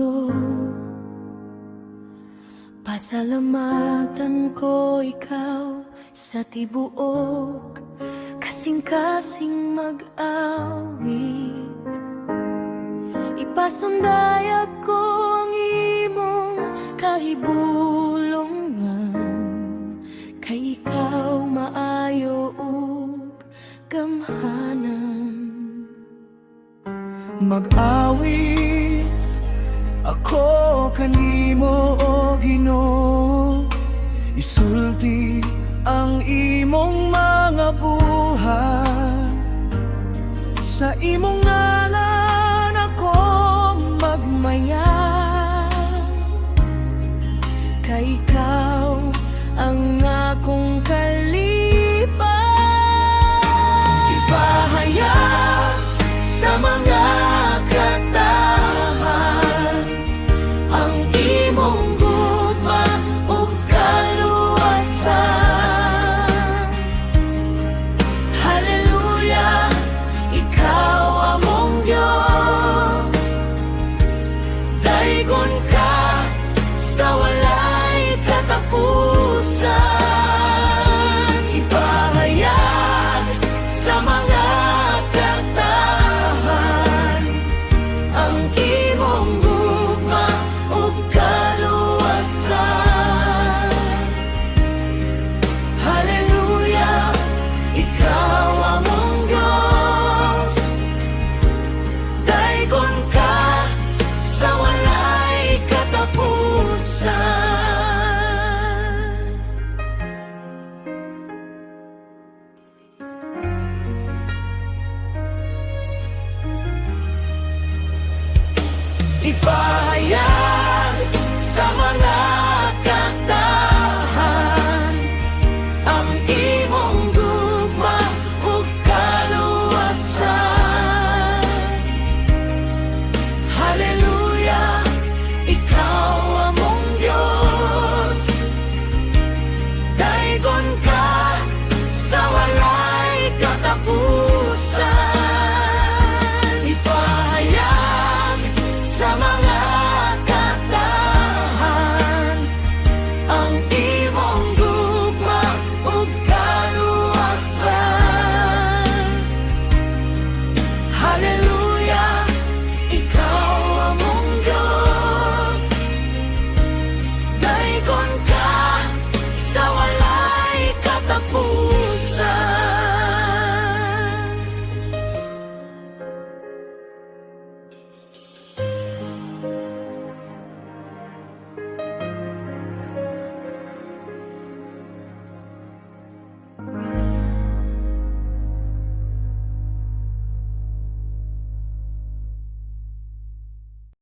mundo. Pasalamatan ko ikaw sa tibuok, kasing-kasing mag-awit. Ipasundayag ko ang imong kahibulongan, kay ikaw maayo ug gamhanan. Mag-awit ako kanimo, o Ginoo, isulti ang imong mga buhat. Sa imong ngalan ako magmaya, kay ikaw ang akong kalipan. Ipahayag sa mga katahan ang imong gugma ug kaluwasan. Hallelujah, ikaw among Diyos, daigon ka sa walay katapusan. Ipahayag sa mga katahan ang imong gugma ug kaluwasan. Hallelujah, ikaw among Diyos, daigon ka sa walay katapusan. Ipahayag